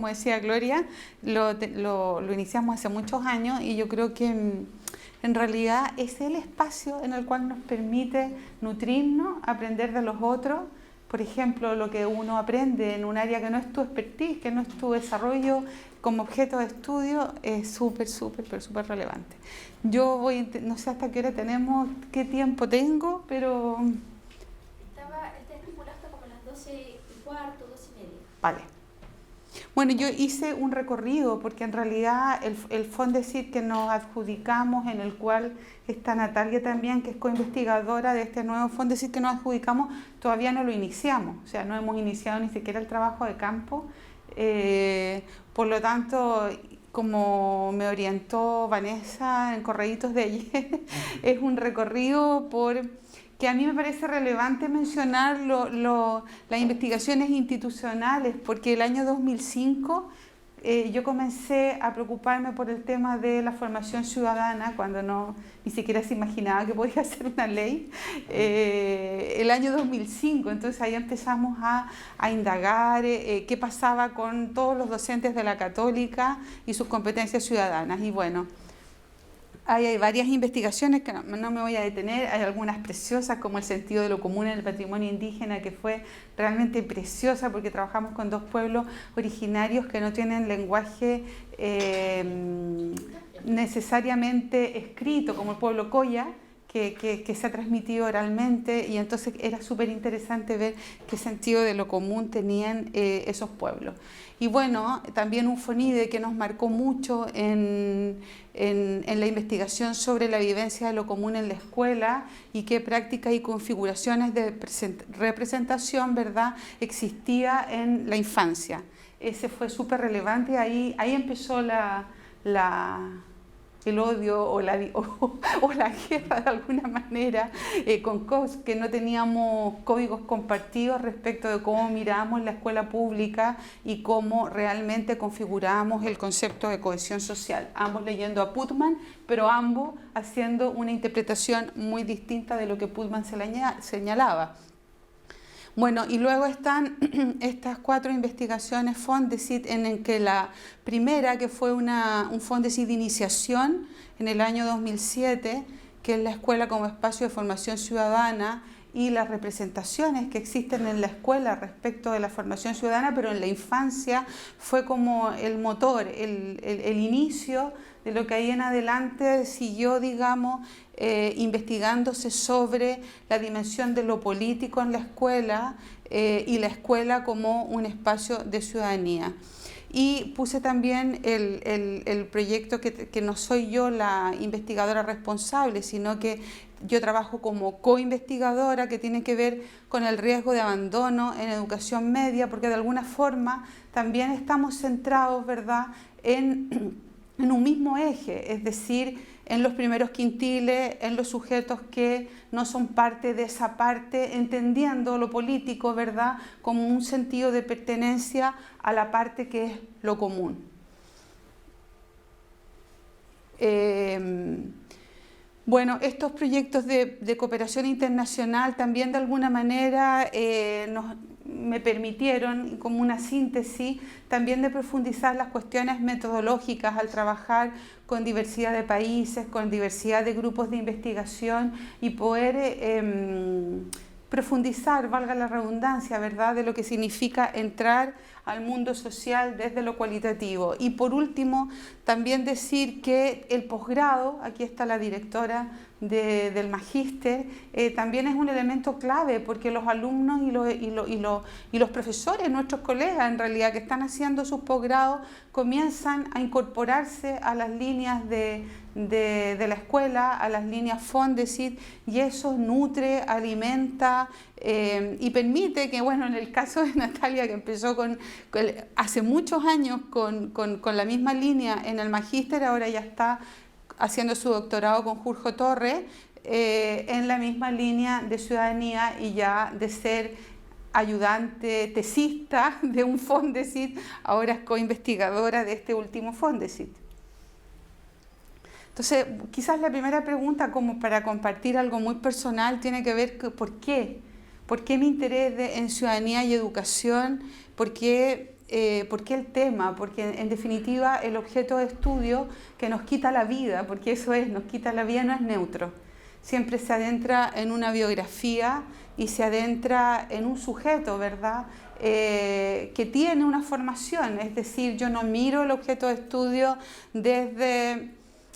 como decía Gloria, lo iniciamos hace muchos años y yo creo que en realidad es el espacio en el cual nos permite nutrirnos, aprender de los otros. Por ejemplo, lo que uno aprende en un área que no es tu expertise, que no es tu desarrollo como objeto de estudio, es súper relevante. Yo no sé hasta qué hora tenemos, qué tiempo tengo, pero... Está estipulado hasta como las 12:15, 12:30. Vale. Bueno, yo hice un recorrido porque en realidad el Fondesit que nos adjudicamos, en el cual está Natalia también, que es coinvestigadora de este nuevo Fondesit que nos adjudicamos, todavía no lo iniciamos, o sea, no hemos iniciado ni siquiera el trabajo de campo. Por lo tanto, como me orientó Vanessa en Correitos de ayer, es un recorrido que a mí me parece relevante mencionar las investigaciones institucionales, porque el año 2005 yo comencé a preocuparme por el tema de la formación ciudadana, cuando ni siquiera se imaginaba que podía ser una ley, el año 2005, entonces ahí empezamos a indagar qué pasaba con todos los docentes de la Católica y sus competencias ciudadanas, y bueno, hay varias investigaciones que no me voy a detener, hay algunas preciosas como el sentido de lo común en el patrimonio indígena, que fue realmente preciosa porque trabajamos con dos pueblos originarios que no tienen lenguaje necesariamente escrito, como el pueblo Coya, que se ha transmitido oralmente, y entonces era súper interesante ver qué sentido de lo común tenían esos pueblos. Y bueno, también un FONIDE que nos marcó mucho en la investigación sobre la vivencia de lo común en la escuela y qué prácticas y configuraciones de representación, ¿verdad?, existía en la infancia. Ese fue súper relevante y ahí empezó el odio o la guerra de alguna manera con COS, que no teníamos códigos compartidos respecto de cómo mirábamos la escuela pública y cómo realmente configurábamos el concepto de cohesión social, ambos leyendo a Putman, pero ambos haciendo una interpretación muy distinta de lo que Putman señalaba. Bueno, y luego están estas 4 investigaciones Fondesit, en que la primera, que fue un Fondesit de iniciación en el año 2007, que es la escuela como espacio de formación ciudadana y las representaciones que existen en la escuela respecto de la formación ciudadana, pero en la infancia fue como el motor, el inicio de lo que ahí en adelante siguió, digamos, investigándose sobre la dimensión de lo político en la escuela y la escuela como un espacio de ciudadanía. Y puse también el proyecto que no soy yo la investigadora responsable, sino que yo trabajo como coinvestigadora, que tiene que ver con el riesgo de abandono en educación media, porque de alguna forma también estamos centrados, ¿verdad?, en un mismo eje, es decir, en los primeros quintiles, en los sujetos que no son parte de esa parte, entendiendo lo político, ¿verdad?, como un sentido de pertenencia a la parte que es lo común. Bueno, estos proyectos de cooperación internacional también de alguna manera me permitieron, como una síntesis, también de profundizar las cuestiones metodológicas al trabajar con diversidad de países, con diversidad de grupos de investigación y poder profundizar, valga la redundancia, ¿verdad?, de lo que significa entrar al mundo social desde lo cualitativo. Y por último, también decir que el posgrado, aquí está la directora del magíster, también es un elemento clave, porque los alumnos y los profesores, nuestros colegas en realidad, que están haciendo sus posgrados, comienzan a incorporarse a las líneas de la escuela, a las líneas Fondesit, y eso nutre, alimenta y permite que, bueno, en el caso de Natalia, que empezó hace muchos años con la misma línea en el magíster, ahora ya está haciendo su doctorado con Jorge Torres en la misma línea de ciudadanía, y ya de ser ayudante tesista de un Fondesit, ahora es coinvestigadora de este último Fondesit. Entonces, quizás la primera pregunta, como para compartir algo muy personal, tiene que ver con ¿por qué? ¿Por qué mi interés en ciudadanía y educación? ¿Por qué ¿Por qué el tema? Porque en definitiva el objeto de estudio que nos quita la vida, porque eso es, nos quita la vida, no es neutro. Siempre se adentra en una biografía y se adentra en un sujeto, ¿verdad? Que tiene una formación, es decir, yo no miro el objeto de estudio desde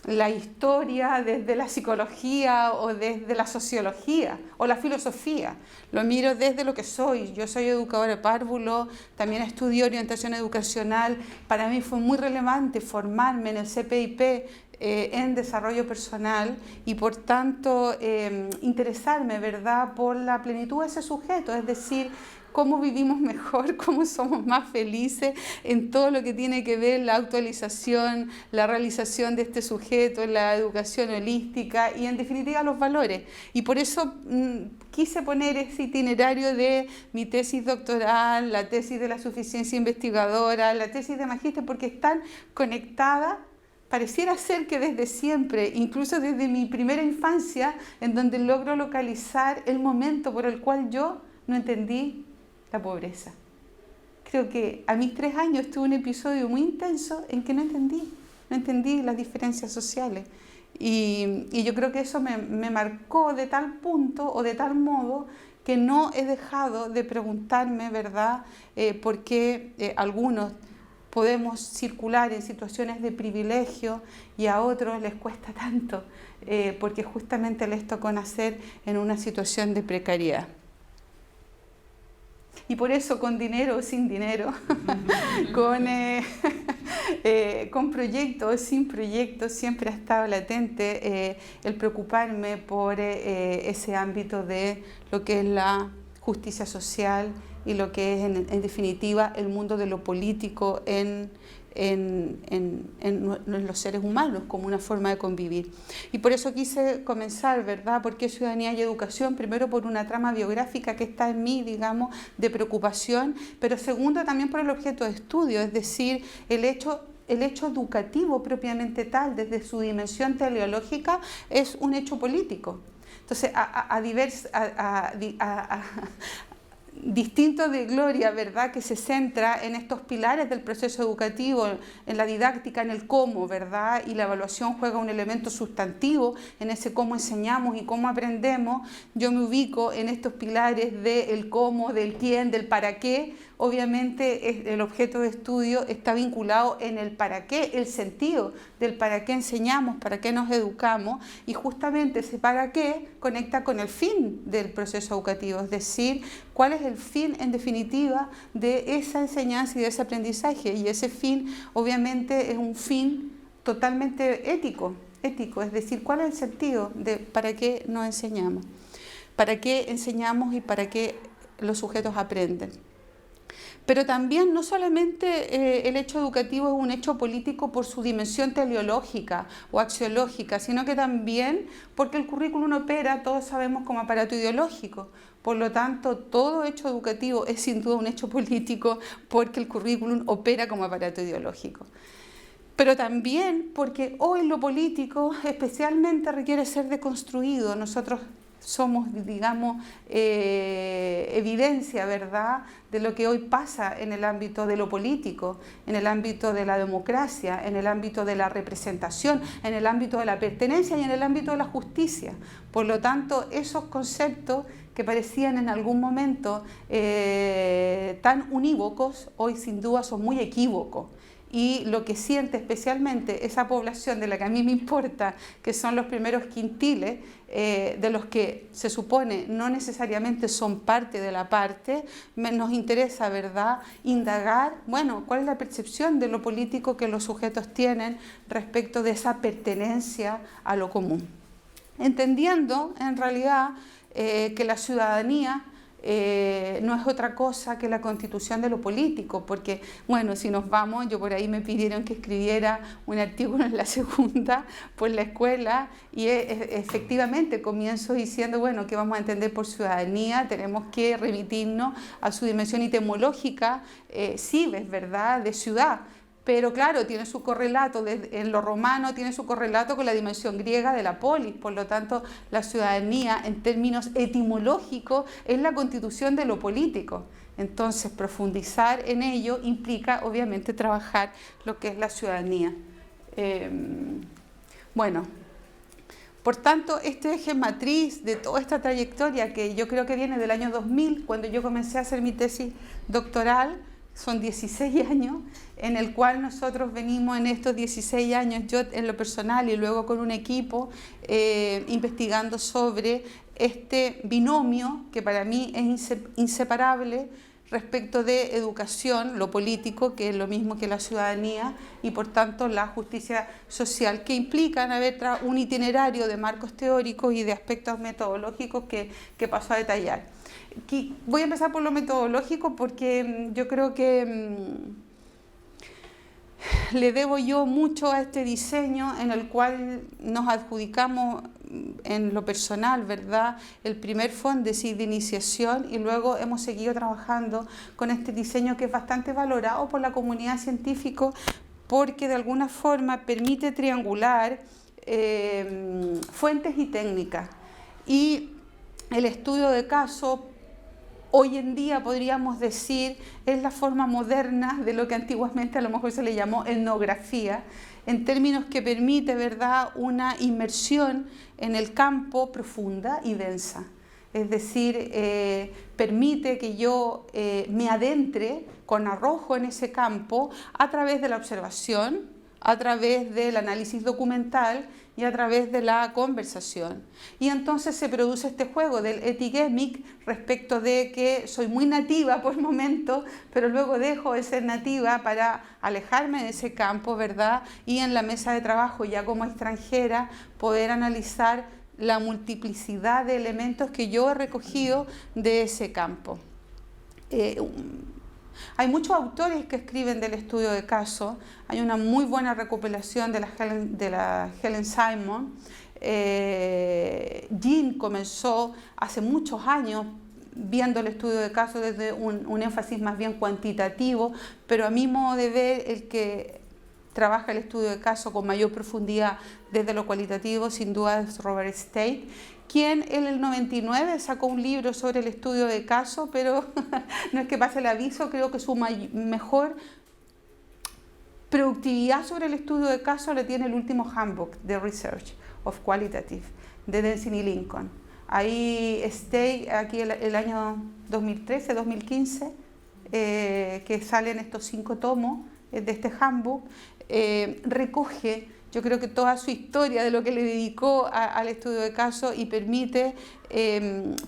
la historia, desde la psicología o desde la sociología o la filosofía, lo miro desde lo que soy. Yo soy educadora de párvulo, también estudié orientación educacional, para mí fue muy relevante formarme en el CPIP en desarrollo personal y por tanto interesarme, ¿verdad?, por la plenitud de ese sujeto, es decir, cómo vivimos mejor, cómo somos más felices en todo lo que tiene que ver la actualización, la realización de este sujeto, la educación holística y en definitiva los valores. Y por eso quise poner ese itinerario de mi tesis doctoral, la tesis de la suficiencia investigadora, la tesis de magíster, porque están conectadas. Pareciera ser que desde siempre, incluso desde mi primera infancia, en donde logro localizar el momento por el cual yo no entendí la pobreza. Creo que a mis 3 años tuve un episodio muy intenso en que no entendí las diferencias sociales. Y yo creo que eso me marcó de tal punto o de tal modo que no he dejado de preguntarme, ¿verdad?, por qué algunos podemos circular en situaciones de privilegio y a otros les cuesta tanto, porque justamente les tocó nacer en una situación de precariedad. Y por eso, con dinero o sin dinero, con proyectos o sin proyectos, siempre ha estado latente el preocuparme por ese ámbito de lo que es la justicia social y lo que es, en definitiva, el mundo de lo político en los seres humanos como una forma de convivir. Y por eso quise comenzar, ¿verdad?, ¿por qué ciudadanía y educación? Primero por una trama biográfica que está en mí, digamos, de preocupación, pero segundo también por el objeto de estudio, es decir, el hecho educativo propiamente tal, desde su dimensión teleológica, es un hecho político. Entonces, distinto de Gloria, ¿verdad?, que se centra en estos pilares del proceso educativo, en la didáctica, en el cómo, ¿verdad?, y la evaluación juega un elemento sustantivo en ese cómo enseñamos y cómo aprendemos. Yo me ubico en estos pilares del cómo, del quién, del para qué. Obviamente el objeto de estudio está vinculado en el para qué, el sentido del para qué enseñamos, para qué nos educamos, y justamente ese para qué conecta con el fin del proceso educativo, es decir, cuál es el fin en definitiva de esa enseñanza y de ese aprendizaje, y ese fin obviamente es un fin totalmente ético, es decir, cuál es el sentido de para qué nos enseñamos, para qué enseñamos y para qué los sujetos aprenden. Pero también no solamente el hecho educativo es un hecho político por su dimensión teleológica o axiológica, sino que también porque el currículum opera, todos sabemos, como aparato ideológico. Por lo tanto, todo hecho educativo es sin duda un hecho político porque el currículum opera como aparato ideológico. Pero también porque hoy lo político especialmente requiere ser deconstruido. Nosotros somos, digamos, evidencia, ¿verdad?, de lo que hoy pasa en el ámbito de lo político, en el ámbito de la democracia, en el ámbito de la representación, en el ámbito de la pertenencia y en el ámbito de la justicia. Por lo tanto, esos conceptos que parecían en algún momento tan unívocos, hoy sin duda son muy equívocos. Y lo que siente especialmente esa población de la que a mí me importa, que son los primeros quintiles, de los que se supone no necesariamente son parte de la parte, nos interesa, ¿verdad?, indagar, bueno, cuál es la percepción de lo político que los sujetos tienen respecto de esa pertenencia a lo común. Entendiendo, en realidad, que la ciudadanía no es otra cosa que la constitución de lo político, porque, bueno, si nos vamos, yo por ahí me pidieron que escribiera un artículo en la segunda por la escuela y efectivamente comienzo diciendo, bueno, ¿qué vamos a entender por ciudadanía? Tenemos que remitirnos a su dimensión etimológica, cives, ¿verdad?, de ciudad. Pero claro, tiene su correlato, en lo romano tiene su correlato con la dimensión griega de la polis, por lo tanto la ciudadanía en términos etimológicos es la constitución de lo político. Entonces profundizar en ello implica obviamente trabajar lo que es la ciudadanía. Bueno, por tanto este eje matriz de toda esta trayectoria que yo creo que viene del año 2000, cuando yo comencé a hacer mi tesis doctoral, son 16 años, en el cual nosotros venimos en estos 16 años, yo en lo personal y luego con un equipo, investigando sobre este binomio que para mí es inseparable respecto de educación, lo político, que es lo mismo que la ciudadanía, y por tanto la justicia social, que implican un itinerario de marcos teóricos y de aspectos metodológicos que paso a detallar. Voy a empezar por lo metodológico porque yo creo que le debo yo mucho a este diseño en el cual nos adjudicamos en lo personal, ¿verdad?, el primer Fondesit de iniciación, y luego hemos seguido trabajando con este diseño que es bastante valorado por la comunidad científica porque de alguna forma permite triangular fuentes y técnicas. Y el estudio de caso hoy en día podríamos decir es la forma moderna de lo que antiguamente a lo mejor se le llamó etnografía, en términos que permite, ¿verdad?, una inmersión en el campo profunda y densa. Es decir, permite que yo me adentre con arrojo en ese campo a través de la observación, a través del análisis documental y a través de la conversación. Y entonces se produce este juego del epigemic respecto de que soy muy nativa por momento, pero luego dejo de ser nativa para alejarme de ese campo, ¿verdad? Y en la mesa de trabajo, ya como extranjera, poder analizar la multiplicidad de elementos que yo he recogido de ese campo. Hay muchos autores que escriben del estudio de caso. Hay una muy buena recopilación de la Helen Simon. Jean comenzó hace muchos años viendo el estudio de caso desde un énfasis más bien cuantitativo, pero a mi modo de ver, el que trabaja el estudio de caso con mayor profundidad desde lo cualitativo sin duda es Robert Stake, quien en el 99 sacó un libro sobre el estudio de caso, pero no es que pase el aviso, creo que su mejor productividad sobre el estudio de caso la tiene el último Handbook de Research of Qualitative de Densing y Lincoln. Ahí Stake, aquí el año 2013-2015, que salen estos 5 tomos de este Handbook, recoge, yo creo que toda su historia de lo que le dedicó al estudio de caso y permite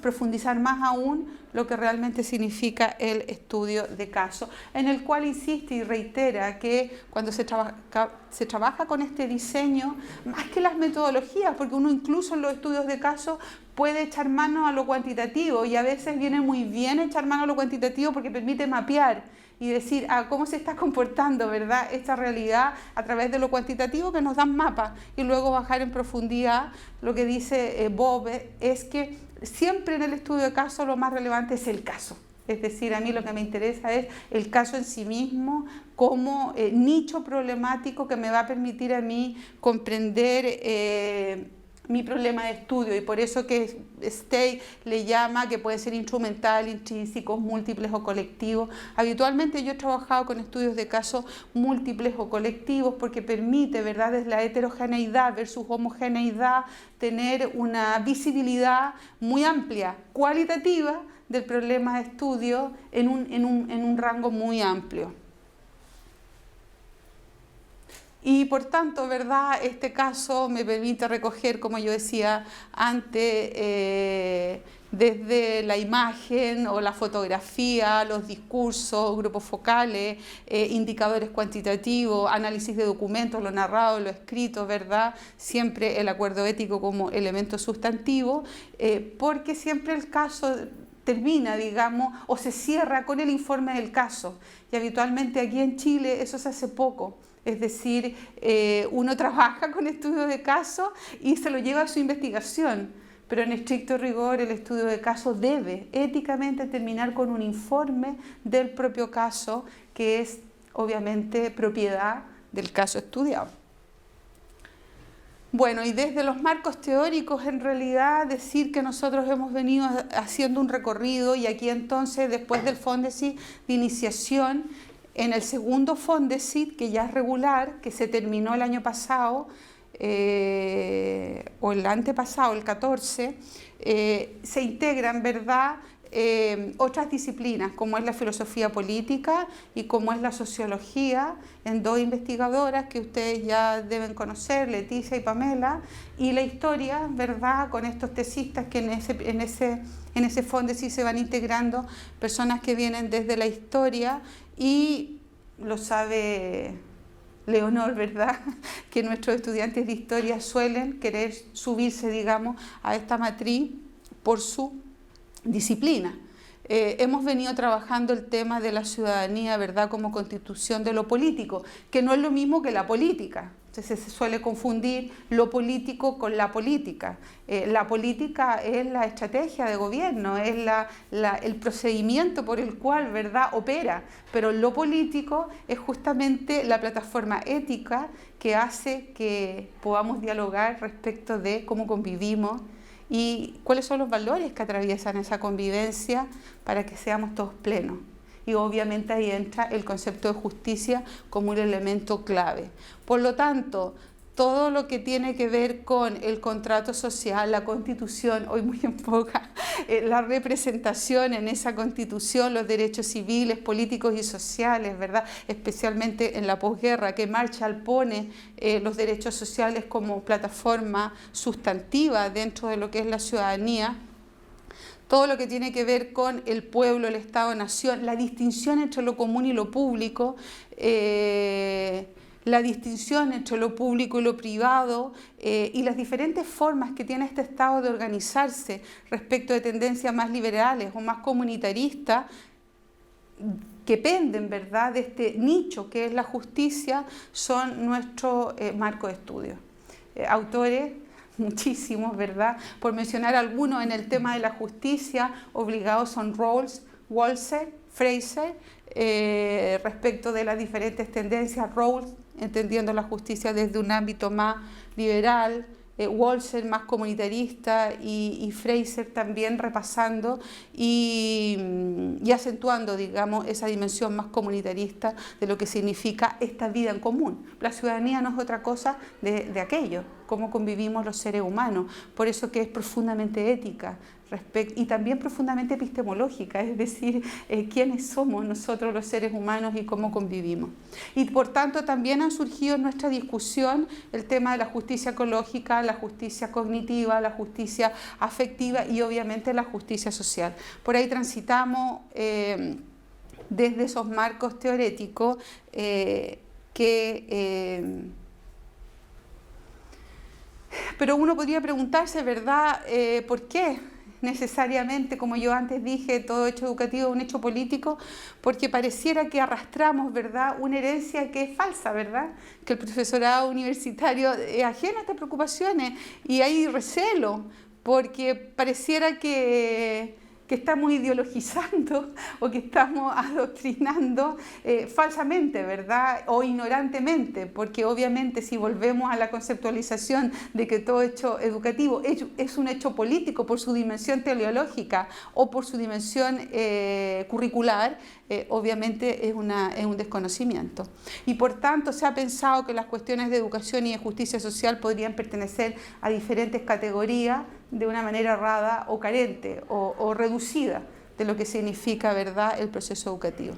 profundizar más aún lo que realmente significa el estudio de caso, en el cual insiste y reitera que cuando se trabaja con este diseño, más que las metodologías, porque uno incluso en los estudios de caso puede echar mano a lo cuantitativo y a veces viene muy bien echar mano a lo cuantitativo porque permite mapear y decir cómo se está comportando, ¿verdad?, esta realidad a través de lo cuantitativo que nos dan mapas, y luego bajar en profundidad. Lo que dice Bob es que siempre en el estudio de caso lo más relevante es el caso. Es decir, a mí lo que me interesa es el caso en sí mismo como nicho problemático que me va a permitir a mí comprender mi problema de estudio, y por eso que Stake le llama que puede ser instrumental, intrínsecos, múltiples o colectivos. Habitualmente yo he trabajado con estudios de casos múltiples o colectivos porque permite, ¿verdad?, desde la heterogeneidad versus homogeneidad, tener una visibilidad muy amplia, cualitativa, del problema de estudio en un rango muy amplio. Y por tanto, ¿verdad?, este caso me permite recoger, como yo decía antes, desde la imagen o la fotografía, los discursos, grupos focales, indicadores cuantitativos, análisis de documentos, lo narrado, lo escrito, ¿verdad?, siempre el acuerdo ético como elemento sustantivo, porque siempre el caso termina, digamos, o se cierra con el informe del caso. Y habitualmente aquí en Chile eso se hace poco. Es decir, uno trabaja con estudios de caso y se lo lleva a su investigación, pero en estricto rigor el estudio de caso debe éticamente terminar con un informe del propio caso, que es obviamente propiedad del caso estudiado. Bueno, y desde los marcos teóricos, en realidad, decir que nosotros hemos venido haciendo un recorrido, y aquí entonces, después del Fondesit de iniciación, en el segundo Fondesit, que ya es regular, que se terminó el año pasado, o el antepasado, el 14, se integran, ¿verdad?, otras disciplinas, como es la filosofía política y como es la sociología, en dos investigadoras que ustedes ya deben conocer, Leticia y Pamela, y la historia, ¿verdad?, con estos tesistas que en ese Fondesit se van integrando personas que vienen desde la historia, y lo sabe Leonor, ¿verdad?, que nuestros estudiantes de historia suelen querer subirse, digamos, a esta matriz por su disciplina. Hemos venido trabajando el tema de la ciudadanía, ¿verdad?, como constitución de lo político, que no es lo mismo que la política. Entonces se suele confundir lo político con la política. La política es la estrategia de gobierno, es el procedimiento por el cual, ¿verdad?, opera, pero lo político es justamente la plataforma ética que hace que podamos dialogar respecto de cómo convivimos y cuáles son los valores que atraviesan esa convivencia para que seamos todos plenos. Y obviamente ahí entra el concepto de justicia como un elemento clave. Por lo tanto, todo lo que tiene que ver con el contrato social, la constitución, hoy muy en boga, la representación en esa constitución, los derechos civiles, políticos y sociales, ¿verdad?, especialmente en la posguerra, que Marshall pone los derechos sociales como plataforma sustantiva dentro de lo que es la ciudadanía. Todo lo que tiene que ver con el pueblo, el Estado-Nación, la distinción entre lo común y lo público, la distinción entre lo público y lo privado, y las diferentes formas que tiene este Estado de organizarse respecto de tendencias más liberales o más comunitaristas, que penden, ¿verdad?, de este nicho que es la justicia, son nuestro marco de estudio. Autores muchísimos, ¿verdad? Por mencionar algunos en el tema de la justicia, obligados son Rawls, Walser, Fraser, respecto de las diferentes tendencias. Rawls entendiendo la justicia desde un ámbito más liberal, Walser más comunitarista y Fraser también repasando y acentuando, digamos, esa dimensión más comunitarista de lo que significa esta vida en común. La ciudadanía no es otra cosa de aquello, cómo convivimos los seres humanos, por eso que es profundamente ética y también profundamente epistemológica, es decir, quiénes somos nosotros los seres humanos y cómo convivimos. Y por tanto también han surgido en nuestra discusión el tema de la justicia ecológica, la justicia cognitiva, la justicia afectiva y obviamente la justicia social. Por ahí transitamos desde esos marcos teoréticos pero uno podría preguntarse, ¿verdad?, ¿por qué necesariamente, como yo antes dije, todo hecho educativo es un hecho político? Porque pareciera que arrastramos, ¿verdad?, una herencia que es falsa, ¿verdad?, que el profesorado universitario es ajeno a estas preocupaciones y hay recelo, porque pareciera que estamos ideologizando o que estamos adoctrinando falsamente, ¿verdad?, o ignorantemente, porque obviamente si volvemos a la conceptualización de que todo hecho educativo es un hecho político por su dimensión teleológica o por su dimensión curricular, obviamente es un desconocimiento. Y por tanto se ha pensado que las cuestiones de educación y de justicia social podrían pertenecer a diferentes categorías de una manera errada o carente o reducida de lo que significa, ¿verdad?, el proceso educativo.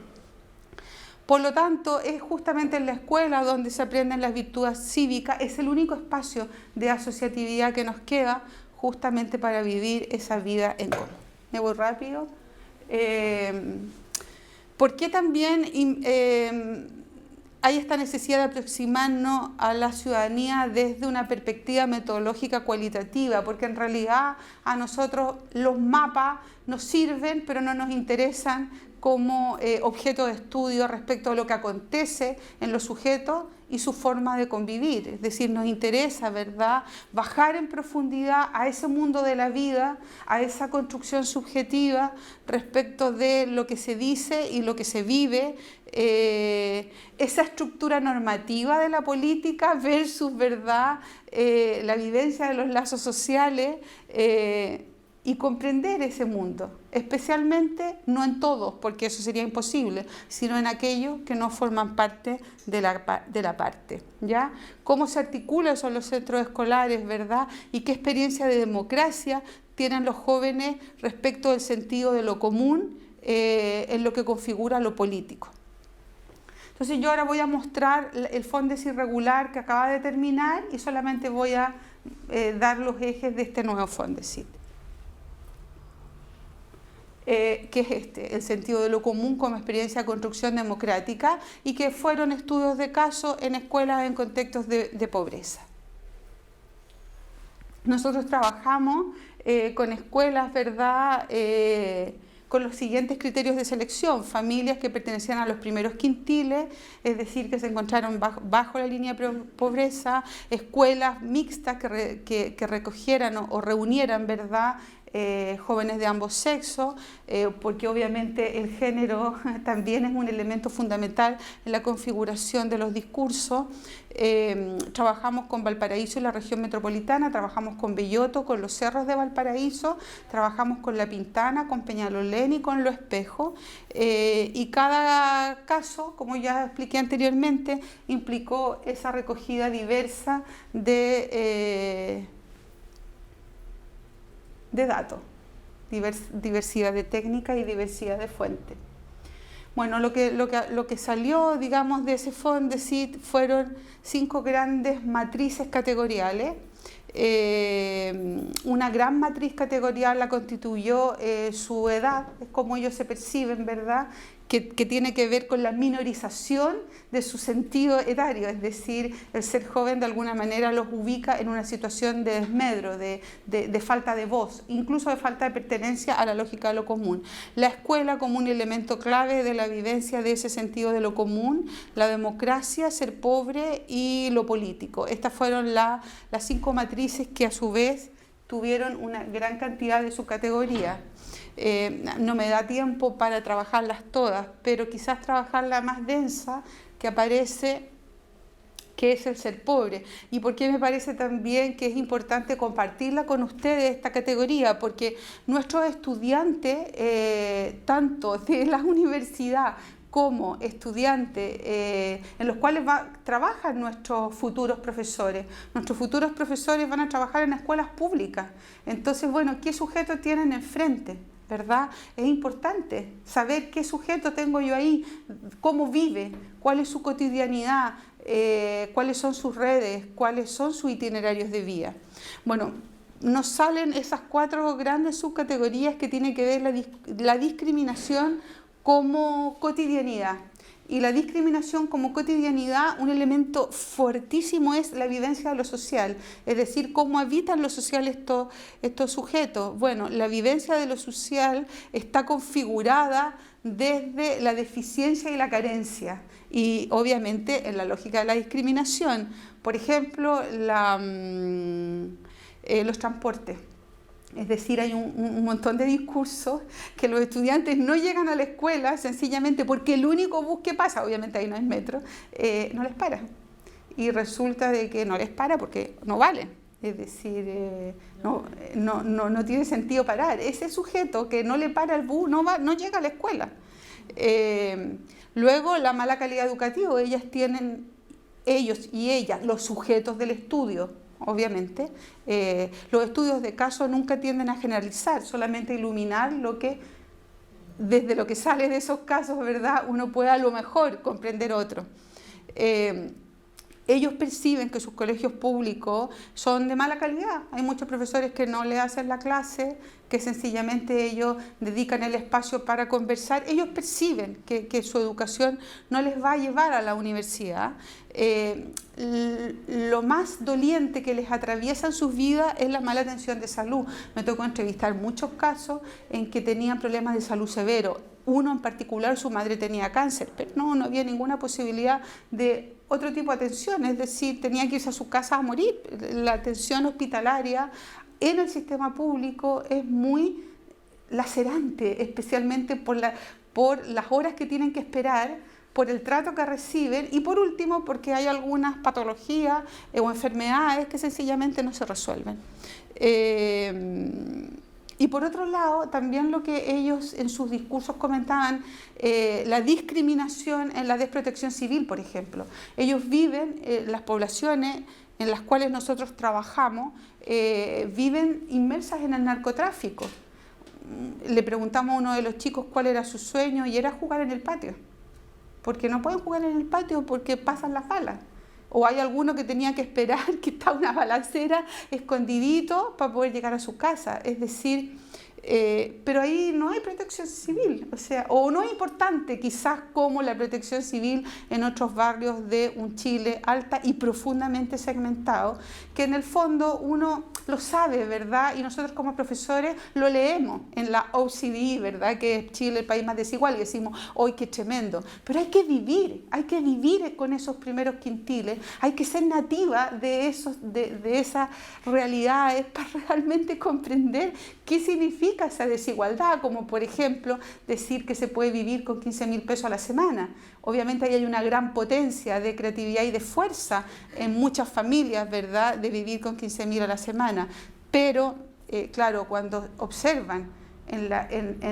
Por lo tanto, es justamente en la escuela donde se aprenden las virtudes cívicas, es el único espacio de asociatividad que nos queda justamente para vivir esa vida en común. Me voy rápido. ¿Por qué también hay esta necesidad de aproximarnos a la ciudadanía desde una perspectiva metodológica cualitativa? Porque en realidad a nosotros los mapas nos sirven, pero no nos interesan como objeto de estudio respecto a lo que acontece en los sujetos y su forma de convivir. Es decir, nos interesa, ¿verdad?, bajar en profundidad a ese mundo de la vida, a esa construcción subjetiva respecto de lo que se dice y lo que se vive, esa estructura normativa de la política versus, ¿verdad?, la vivencia de los lazos sociales, y comprender ese mundo, especialmente no en todos, porque eso sería imposible, sino en aquellos que no forman parte de la parte, ¿ya? Cómo se articula eso en los centros escolares, ¿verdad? Y qué experiencia de democracia tienen los jóvenes respecto del sentido de lo común en lo que configura lo político. Entonces yo ahora voy a mostrar el Fondes irregular que acaba de terminar y solamente voy a dar los ejes de este nuevo Fondesit. Que es el sentido de lo común como experiencia de construcción democrática, y que fueron estudios de caso en escuelas en contextos de pobreza. Nosotros trabajamos con escuelas, ¿verdad?, con los siguientes criterios de selección: familias que pertenecían a los primeros quintiles, es decir, que se encontraron bajo la línea de pobreza; escuelas mixtas que recogieran o reunieran, ¿verdad?, jóvenes de ambos sexos, porque obviamente el género también es un elemento fundamental en la configuración de los discursos. Trabajamos con Valparaíso y la región metropolitana, trabajamos con Belloto, con los cerros de Valparaíso, trabajamos con La Pintana, con Peñalolén y con Lo Espejo, y cada caso, como ya expliqué anteriormente, implicó esa recogida diversa de datos, diversidad de técnica y diversidad de fuentes. Bueno, lo que salió, digamos, de ese Fondesit fueron 5 grandes matrices categoriales. Una gran matriz categorial la constituyó su edad, es como ellos se perciben, ¿verdad?, que tiene que ver con la minorización de su sentido etario, es decir, el ser joven de alguna manera los ubica en una situación de desmedro, de falta de voz, incluso de falta de pertenencia a la lógica de lo común. La escuela como un elemento clave de la vivencia de ese sentido de lo común, la democracia, ser pobre y lo político. Estas fueron las 5 matrices que a su vez tuvieron una gran cantidad de subcategorías. No me da tiempo para trabajarlas todas, pero quizás trabajar la más densa que aparece, que es el ser pobre. ¿Y por qué me parece también que es importante compartirla con ustedes, esta categoría? Porque nuestros estudiantes, tanto de la universidad como estudiantes en los cuales trabajan nuestros futuros profesores. Nuestros futuros profesores van a trabajar en escuelas públicas. Entonces, bueno, ¿qué sujeto tienen enfrente?, ¿verdad? Es importante saber qué sujeto tengo yo ahí, cómo vive, cuál es su cotidianidad, cuáles son sus redes, cuáles son sus itinerarios de vida. Bueno, nos salen esas 4 grandes subcategorías que tienen que ver la discriminación como cotidianidad. Y la discriminación como cotidianidad, un elemento fuertísimo es la vivencia de lo social, es decir, cómo habitan lo social estos sujetos. Bueno, la vivencia de lo social está configurada desde la deficiencia y la carencia, y obviamente en la lógica de la discriminación. Por ejemplo, los transportes. Es decir, hay un montón de discursos que los estudiantes no llegan a la escuela sencillamente porque el único bus que pasa, obviamente ahí no hay metro, no les para. Y resulta de que no les para porque no valen. Es decir, no tiene sentido parar. Ese sujeto que no le para el bus no llega a la escuela. Luego, la mala calidad educativa. Ellos y ellas, los sujetos del estudio. Obviamente, los estudios de caso nunca tienden a generalizar, solamente a iluminar desde lo que sale de esos casos, ¿verdad?, uno puede a lo mejor comprender otro. Ellos perciben que sus colegios públicos son de mala calidad. Hay muchos profesores que no le hacen la clase, que sencillamente ellos dedican el espacio para conversar. Ellos perciben que su educación no les va a llevar a la universidad. Lo más doliente que les atraviesa en sus vidas es la mala atención de salud. Me tocó entrevistar muchos casos en que tenían problemas de salud severos. uno en particular, su madre tenía cáncer, pero no había ninguna posibilidad de otro tipo de atención, es decir, tenía que irse a su casa a morir. La atención hospitalaria en el sistema público es muy lacerante, especialmente por las horas que tienen que esperar, por el trato que reciben y por último porque hay algunas patologías o enfermedades que sencillamente no se resuelven. Y por otro lado, también lo que ellos en sus discursos comentaban, la discriminación en la desprotección civil, por ejemplo. Ellos viven, las poblaciones en las cuales nosotros trabajamos, viven inmersas en el narcotráfico. Le preguntamos a uno de los chicos cuál era su sueño y era jugar en el patio. Porque no pueden jugar en el patio porque pasan las balas. O hay alguno que tenía que esperar que está una balacera escondidito para poder llegar a su casa. Es decir, pero ahí no hay protección civil. O sea, o no es importante quizás como la protección civil en otros barrios de un Chile alta y profundamente segmentado, que en el fondo uno lo sabe, ¿verdad? Y nosotros como profesores lo leemos en la OCDE, ¿verdad? Que es Chile, el país más desigual, y decimos, ¡ay, qué tremendo! Pero hay que vivir con esos primeros quintiles, hay que ser nativa de esas realidades para realmente comprender qué significa esa desigualdad, como por ejemplo decir que se puede vivir con 15.000 pesos a la semana. Obviamente ahí hay una gran potencia de creatividad y de fuerza en muchas familias, ¿verdad?, de vivir con 15.000 a la semana. Pero, claro, cuando observan en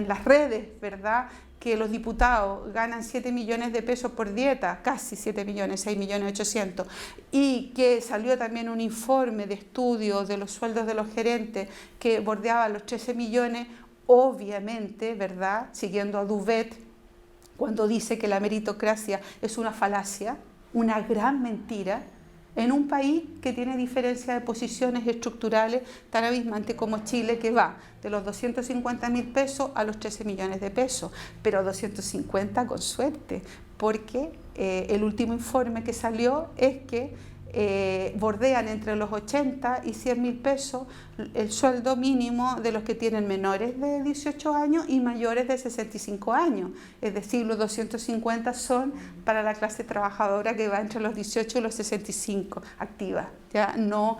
las redes, ¿verdad?, que los diputados ganan 7 millones de pesos por dieta, casi 7 millones, 6 millones 800, y que salió también un informe de estudio de los sueldos de los gerentes que bordeaba los 13 millones, obviamente, ¿verdad?, siguiendo a Duvet, cuando dice que la meritocracia es una falacia, una gran mentira, en un país que tiene diferencia de posiciones estructurales tan abismantes como Chile, que va de los 250.000 pesos a los 13 millones de pesos, pero 250 con suerte, porque el último informe que salió es que bordean entre los 80 y 100.000 pesos el sueldo mínimo de los que tienen menores de 18 años y mayores de 65 años. Es decir, los 250 son para la clase trabajadora que va entre los 18 y los 65, activa, ya no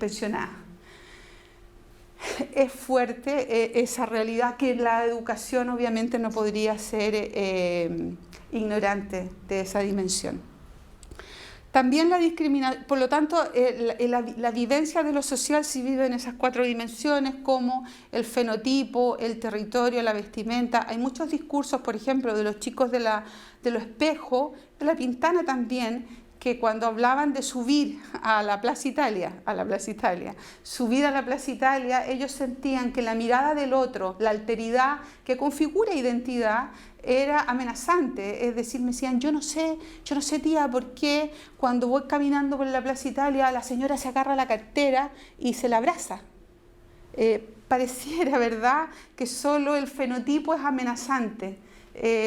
pensionada. Es fuerte esa realidad que la educación obviamente no podría ser ignorante de esa dimensión. También la discriminación, por lo tanto, la vivencia de lo social se vive en esas 4 dimensiones, como el fenotipo, el territorio, la vestimenta. Hay muchos discursos, por ejemplo, de los chicos de lo Espejo, de la Pintana también, que cuando hablaban de subir a la Plaza Italia, subir a la Plaza Italia, ellos sentían que la mirada del otro, la alteridad que configura identidad, era amenazante. Es decir, me decían, yo no sé tía, por qué cuando voy caminando por la Plaza Italia la señora se agarra la cartera y se la abraza. Pareciera, ¿verdad?, que solo el fenotipo es amenazante.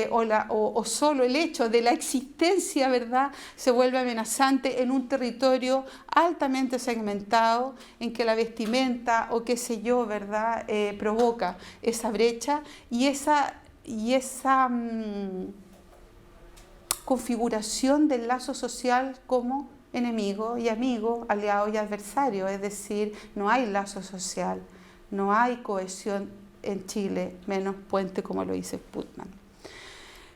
O solo el hecho de la existencia, ¿verdad?, se vuelve amenazante en un territorio altamente segmentado en que la vestimenta o qué sé yo, ¿verdad?, provoca esa brecha y esa configuración del lazo social como enemigo y amigo, aliado y adversario. Es decir, no hay lazo social, no hay cohesión en Chile, menos puente, como lo dice Putman.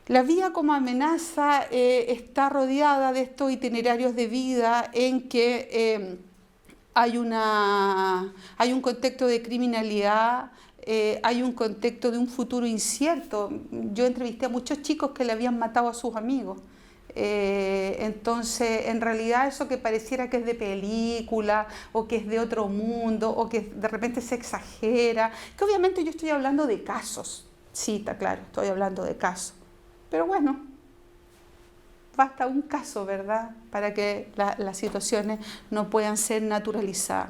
La vía como amenaza está rodeada de estos itinerarios de vida en que hay un contexto de criminalidad, hay un contexto de un futuro incierto. Yo entrevisté a muchos chicos que le habían matado a sus amigos. Entonces, en realidad eso que pareciera que es de película o que es de otro mundo o que de repente se exagera, que obviamente yo estoy hablando de casos, sí, está claro, estoy hablando de casos. Pero bueno, basta un caso, ¿verdad?, para que las situaciones no puedan ser naturalizadas.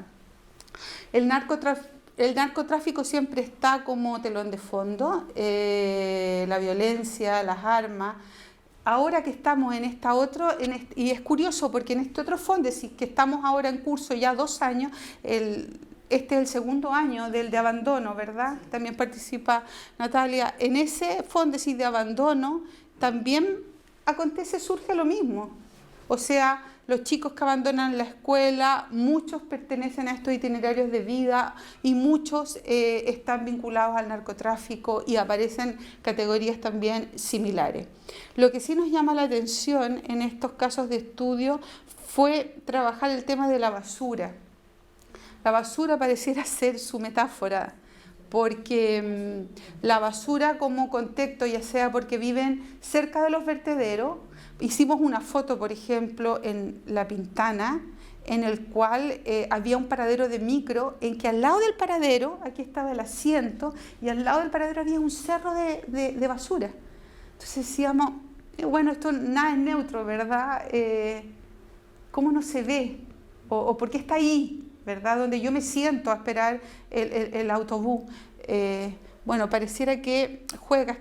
El narcotráfico siempre está como telón de fondo, la violencia, las armas. Ahora que estamos en esta otra, y es curioso porque en este otro fondo, que estamos ahora en curso ya 2 años, este es el segundo año del de abandono, ¿verdad? También participa Natalia. En ese Fondesit de abandono también surge lo mismo. O sea, los chicos que abandonan la escuela, muchos pertenecen a estos itinerarios de vida y muchos están vinculados al narcotráfico y aparecen categorías también similares. Lo que sí nos llama la atención en estos casos de estudio fue trabajar el tema de la basura. La basura pareciera ser su metáfora, porque la basura como contexto, ya sea porque viven cerca de los vertederos, hicimos una foto, por ejemplo, en La Pintana, en el cual había un paradero de micro, en que al lado del paradero, aquí estaba el asiento, y al lado del paradero había un cerro de basura. Entonces decíamos, bueno, esto nada es neutro, ¿verdad? ¿Cómo no se ve? ¿O por qué está ahí? ¿Verdad? Donde yo me siento a esperar el autobús. Bueno, pareciera que juega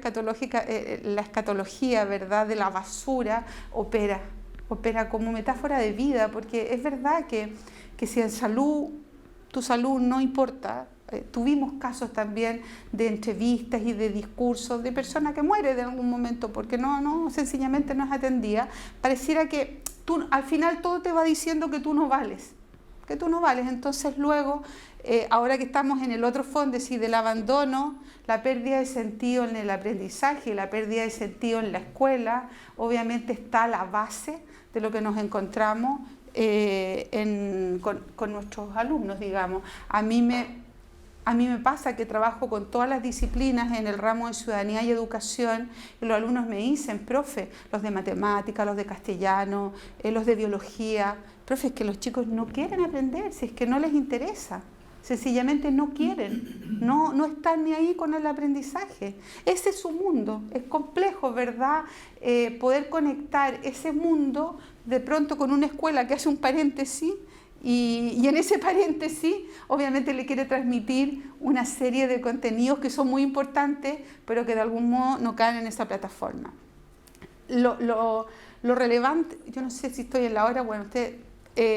la escatología, ¿verdad?, de la basura, opera como metáfora de vida, porque es verdad que si en salud, tu salud no importa. Tuvimos casos también de entrevistas y de discursos de personas que mueren en algún momento porque sencillamente no es atendida. Pareciera que al final todo te va diciendo que tú no vales. Entonces luego, ahora que estamos en el otro Fondesit del abandono, la pérdida de sentido en el aprendizaje, la pérdida de sentido en la escuela, obviamente está la base de lo que nos encontramos con nuestros alumnos, digamos. A mí me pasa que trabajo con todas las disciplinas en el ramo de ciudadanía y educación, y los alumnos me dicen, profe, los de matemática, los de castellano, los de biología, profe, es que los chicos no quieren aprender, si es que no les interesa, sencillamente no quieren, no están ni ahí con el aprendizaje. Ese es su mundo, es complejo, ¿verdad? Poder conectar ese mundo de pronto con una escuela que hace un paréntesis, y en ese paréntesis obviamente le quiere transmitir una serie de contenidos que son muy importantes, pero que de algún modo no caen en esa plataforma. Lo relevante, yo no sé si estoy en la hora, bueno,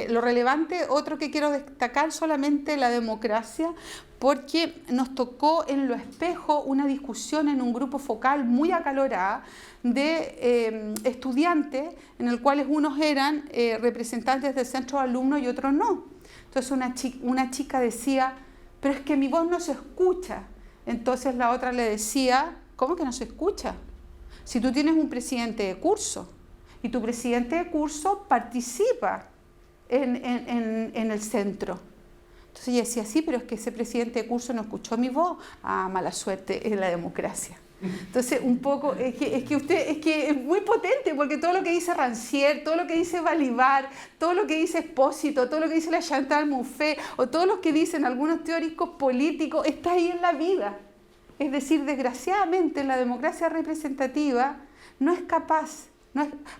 lo relevante, otro que quiero destacar, solamente la democracia, porque nos tocó en Lo Espejo una discusión en un grupo focal muy acalorada de estudiantes, en el cual unos eran representantes del centro de alumnos y otros no. Entonces una chica decía, pero es que mi voz no se escucha. Entonces la otra le decía, ¿cómo que no se escucha? Si tú tienes un presidente de curso y tu presidente de curso participa en el centro. Entonces ella decía, sí, pero es que ese presidente de curso no escuchó mi voz. Ah, mala suerte, es la democracia. Entonces, un poco, es que es muy potente, porque todo lo que dice Rancière, todo lo que dice Balibar, todo lo que dice Espósito, todo lo que dice la Chantal Mouffe, o todo lo que dicen algunos teóricos políticos, está ahí en la vida. Es decir, desgraciadamente, la democracia representativa no es capaz,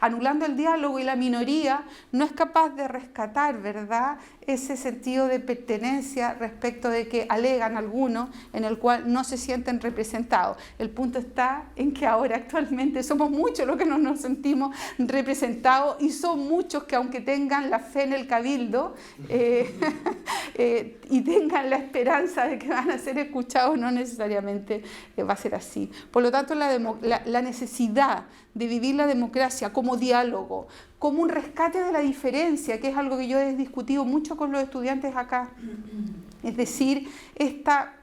anulando el diálogo y la minoría, no es capaz de rescatar, ¿verdad?, ese sentido de pertenencia respecto de que alegan algunos en el cual no se sienten representados. El punto está en que ahora actualmente somos muchos los que no nos sentimos representados, y son muchos que, aunque tengan la fe en el cabildo y tengan la esperanza de que van a ser escuchados, no necesariamente va a ser así. Por lo tanto, la necesidad de vivir la democracia como diálogo, como un rescate de la diferencia, que es algo que yo he discutido mucho con los estudiantes acá. Es decir, esta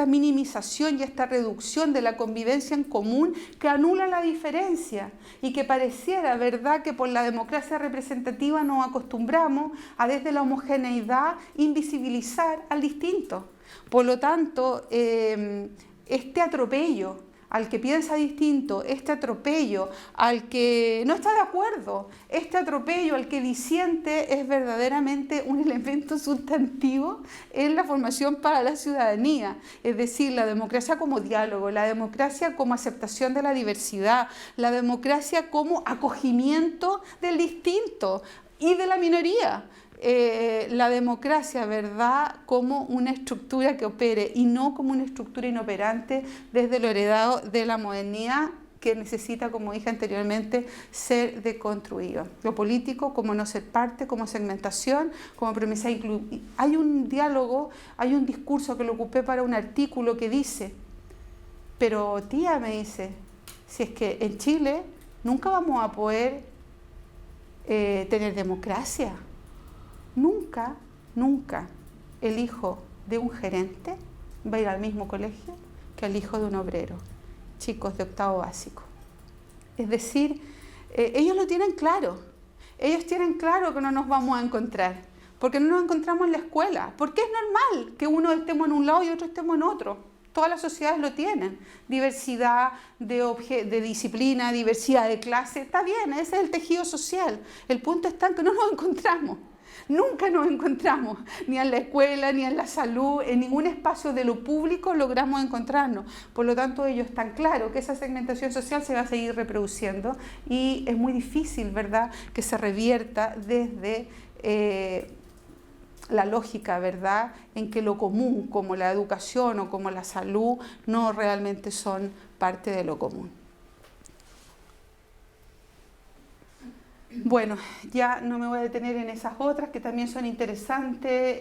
minimización y esta reducción de la convivencia en común que anula la diferencia, y que pareciera, ¿verdad?, que por la democracia representativa nos acostumbramos a, desde la homogeneidad, invisibilizar al distinto. Por lo tanto, este atropello al que piensa distinto, este atropello al que no está de acuerdo, este atropello al que disiente, es verdaderamente un elemento sustantivo en la formación para la ciudadanía. Es decir, la democracia como diálogo, la democracia como aceptación de la diversidad, la democracia como acogimiento del distinto y de la minoría. La democracia, ¿verdad?, como una estructura que opere y no como una estructura inoperante desde lo heredado de la modernidad, que necesita, como dije anteriormente, ser deconstruido. Lo político como no ser parte, como segmentación, como premisa incluir. Hay un diálogo, hay un discurso que lo ocupé para un artículo que dice, pero tía, me dice, si es que en Chile nunca vamos a poder tener democracia. Nunca, nunca el hijo de un gerente va a ir al mismo colegio que el hijo de un obrero, chicos de octavo básico. Es decir, ellos lo tienen claro. Ellos tienen claro que no nos vamos a encontrar, porque no nos encontramos en la escuela, porque es normal que uno estemos en un lado y otro estemos en otro. Todas las sociedades lo tienen. Diversidad de disciplina, diversidad de clase, está bien, ese es el tejido social. El punto está en que no nos encontramos. Nunca nos encontramos, ni en la escuela, ni en la salud, en ningún espacio de lo público logramos encontrarnos. Por lo tanto, ellos están claros que esa segmentación social se va a seguir reproduciendo y es muy difícil, ¿verdad?, que se revierta desde la lógica, ¿verdad?, en que lo común, como la educación o como la salud, no realmente son parte de lo común. Bueno, ya no me voy a detener en esas otras que también son interesantes.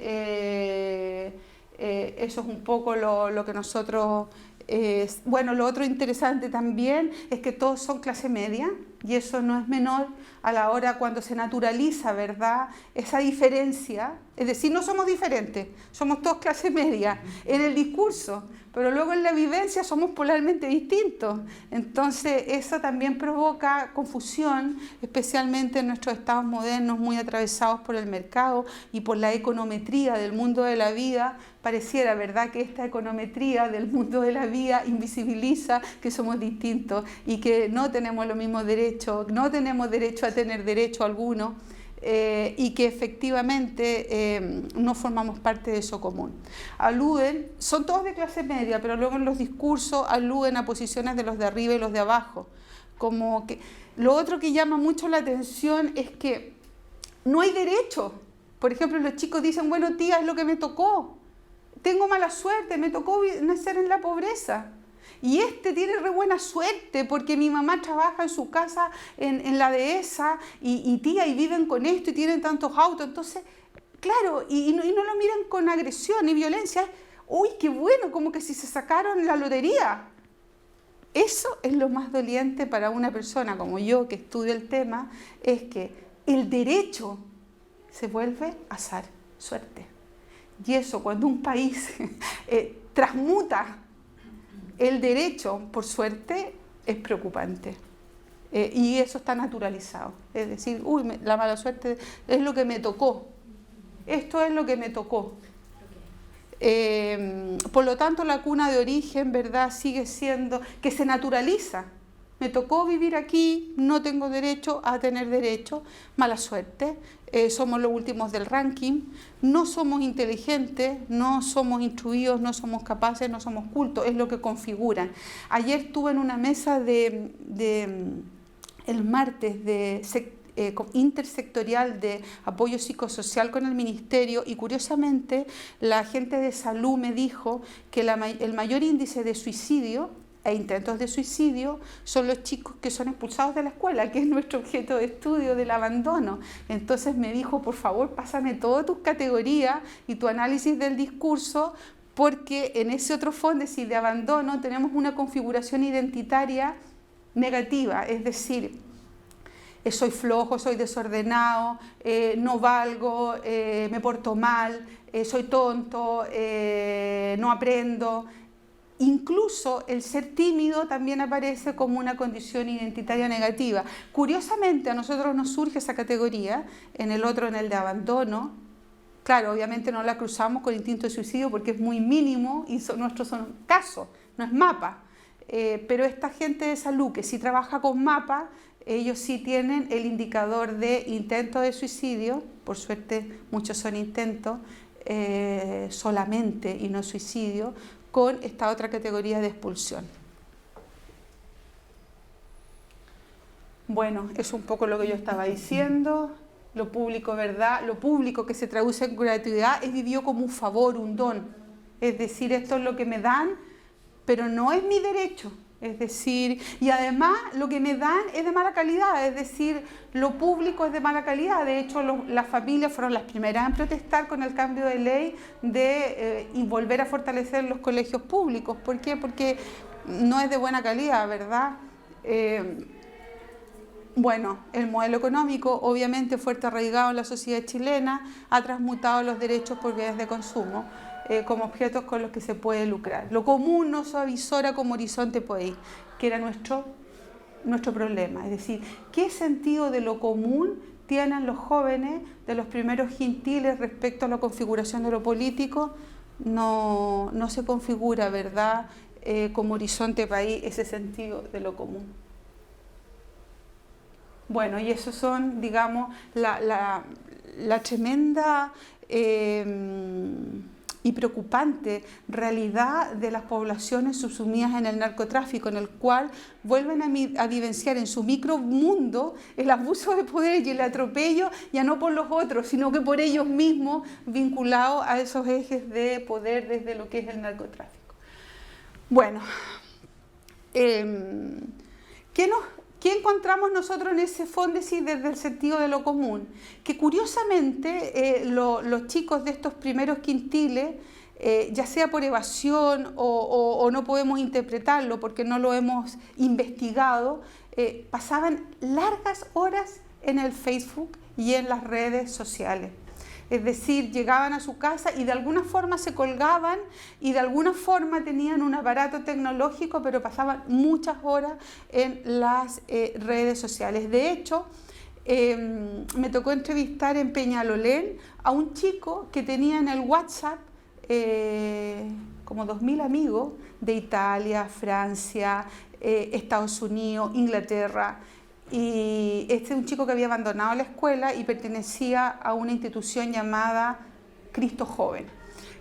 Eso es un poco lo que nosotros... bueno, lo otro interesante también es que todos son clase media y eso no es menor a la hora cuando se naturaliza, ¿verdad?, esa diferencia. Es decir, no somos diferentes, somos todos clase media en el discurso, pero luego en la vivencia somos polarmente distintos. Entonces eso también provoca confusión, especialmente en nuestros estados modernos muy atravesados por el mercado y por la econometría del mundo de la vida. Pareciera, ¿verdad?, que esta econometría del mundo de la vida invisibiliza que somos distintos y que no tenemos los mismos derechos, no tenemos derecho a tener derecho alguno. Y que efectivamente no formamos parte de eso común. Aluden, son todos de clase media, pero luego en los discursos aluden a posiciones de los de arriba y los de abajo. Como que, lo otro que llama mucho la atención es que no hay derecho. Por ejemplo, los chicos dicen, bueno, tía, es lo que me tocó. Tengo mala suerte, me tocó nacer en la pobreza. Y tiene re buena suerte porque mi mamá trabaja en su casa en la dehesa y tía, y viven con esto y tienen tantos autos. Entonces, claro, y no lo miran con agresión y violencia. Uy, qué bueno, como que si se sacaron la lotería. Eso es lo más doliente para una persona como yo que estudia el tema, es que el derecho se vuelve azar, suerte. Y eso, cuando un país transmuta el derecho, por suerte, es preocupante. Y eso está naturalizado. Es decir, uy, la mala suerte es lo que me tocó. Esto es lo que me tocó. Por lo tanto, la cuna de origen, ¿verdad?, sigue siendo que se naturaliza. Me tocó vivir aquí, no tengo derecho a tener derecho, mala suerte. Somos los últimos del ranking, no somos inteligentes, no somos instruidos, no somos capaces, no somos cultos, es lo que configuran. Ayer estuve en una mesa el martes intersectorial de apoyo psicosocial con el ministerio y curiosamente la gente de salud me dijo que el mayor índice de suicidio e intentos de suicidio son los chicos que son expulsados de la escuela, que es nuestro objeto de estudio del abandono. Entonces me dijo, por favor, pásame todas tus categorías y tu análisis del discurso, porque en ese otro fondo de abandono tenemos una configuración identitaria negativa, es decir, soy flojo, soy desordenado, no valgo, me porto mal, soy tonto, no aprendo. Incluso el ser tímido también aparece como una condición identitaria negativa. Curiosamente, a nosotros nos surge esa categoría, en el otro, en el de abandono. Claro, obviamente no la cruzamos con instinto de suicidio porque es muy mínimo y nuestros son casos, no es mapa. Pero esta gente de salud que sí trabaja con mapa, ellos sí tienen el indicador de intento de suicidio, por suerte muchos son intentos solamente y no suicidio, con esta otra categoría de expulsión. Bueno, es un poco lo que yo estaba diciendo. Lo público, ¿verdad? Lo público que se traduce en gratuidad es vivido como un favor, un don. Es decir, esto es lo que me dan, pero no es mi derecho. Es decir, y además lo que me dan es de mala calidad, es decir, lo público es de mala calidad. De hecho, las familias fueron las primeras en protestar con el cambio de ley y volver a fortalecer los colegios públicos. ¿Por qué? Porque no es de buena calidad, ¿verdad? Bueno, el modelo económico, obviamente fuerte arraigado en la sociedad chilena, ha transmutado los derechos por bienes de consumo como objetos con los que se puede lucrar. Lo común no se avisora como horizonte país, que era nuestro problema. Es decir, ¿qué sentido de lo común tienen los jóvenes de los primeros quintiles respecto a la configuración de lo político? No se configura, ¿verdad?, como horizonte país ese sentido de lo común. Bueno, y eso son, digamos, la tremenda y preocupante realidad de las poblaciones subsumidas en el narcotráfico, en el cual vuelven a vivenciar en su micromundo el abuso de poder y el atropello, ya no por los otros, sino que por ellos mismos, vinculados a esos ejes de poder desde lo que es el narcotráfico. Bueno, ¿qué encontramos nosotros en ese fóndesis desde el sentido de lo común? Que curiosamente los chicos de estos primeros quintiles, ya sea por evasión o no podemos interpretarlo porque no lo hemos investigado, pasaban largas horas en el Facebook y en las redes sociales. Es decir, llegaban a su casa y de alguna forma se colgaban y de alguna forma tenían un aparato tecnológico, pero pasaban muchas horas en las redes sociales. De hecho, me tocó entrevistar en Peñalolén a un chico que tenía en el WhatsApp como 2000 amigos de Italia, Francia, Estados Unidos, Inglaterra. Y este es un chico que había abandonado la escuela y pertenecía a una institución llamada Cristo Joven.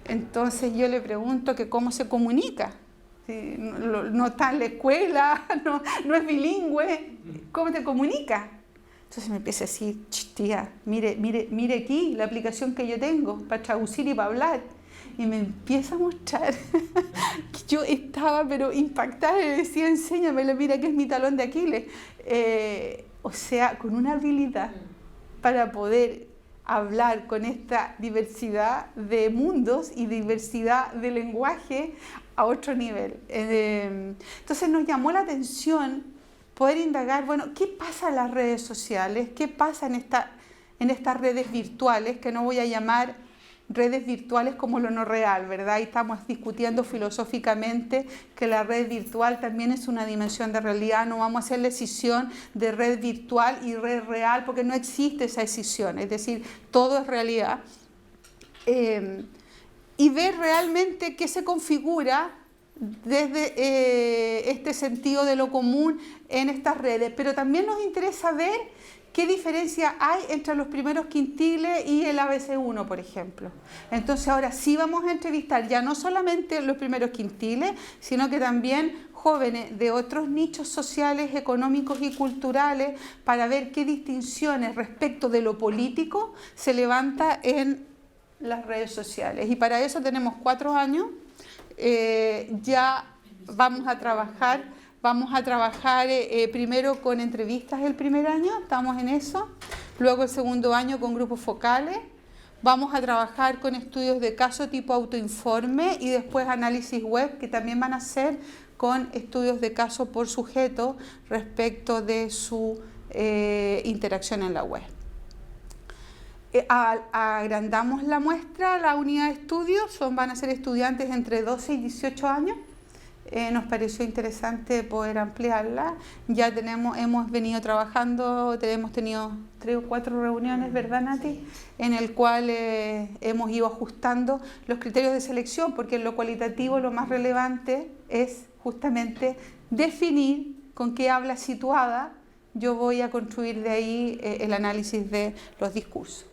Entonces yo le pregunto que cómo se comunica. ¿Sí? No está en la escuela, no es bilingüe, ¿cómo te comunica? Entonces me empieza a decir, tía, mire aquí la aplicación que yo tengo para traducir y para hablar. Y me empieza a mostrar que yo estaba pero impactada y decía, enséñamelo, mira que es mi talón de Aquiles. O sea, con una habilidad para poder hablar con esta diversidad de mundos y diversidad de lenguaje a otro nivel. Entonces nos llamó la atención poder indagar, bueno, ¿qué pasa en las redes sociales? ¿Qué pasa en estas redes virtuales, que no voy a llamar redes virtuales como lo no real, ¿verdad? Y estamos discutiendo filosóficamente que la red virtual también es una dimensión de realidad. No vamos a hacer la escisión de red virtual y red real porque no existe esa escisión, es decir, todo es realidad. Y ver realmente qué se configura desde este sentido de lo común en estas redes. Pero también nos interesa ver ¿qué diferencia hay entre los primeros quintiles y el ABC1, por ejemplo? Entonces ahora sí vamos a entrevistar ya no solamente los primeros quintiles, sino que también jóvenes de otros nichos sociales, económicos y culturales para ver qué distinciones respecto de lo político se levanta en las redes sociales. Y para eso tenemos 4 años, ya vamos a trabajar primero con entrevistas el primer año, estamos en eso, luego el segundo año con grupos focales, vamos a trabajar con estudios de caso tipo autoinforme y después análisis web que también van a ser con estudios de caso por sujeto respecto de su interacción en la web. Agrandamos la muestra, la unidad de estudio, van a ser estudiantes entre 12 y 18 años. Nos pareció interesante poder ampliarla. Ya hemos venido trabajando, hemos tenido 3 o 4 reuniones, ¿verdad, Nati? En el cual hemos ido ajustando los criterios de selección, porque en lo cualitativo lo más relevante es justamente definir con qué habla situada yo voy a construir de ahí el análisis de los discursos.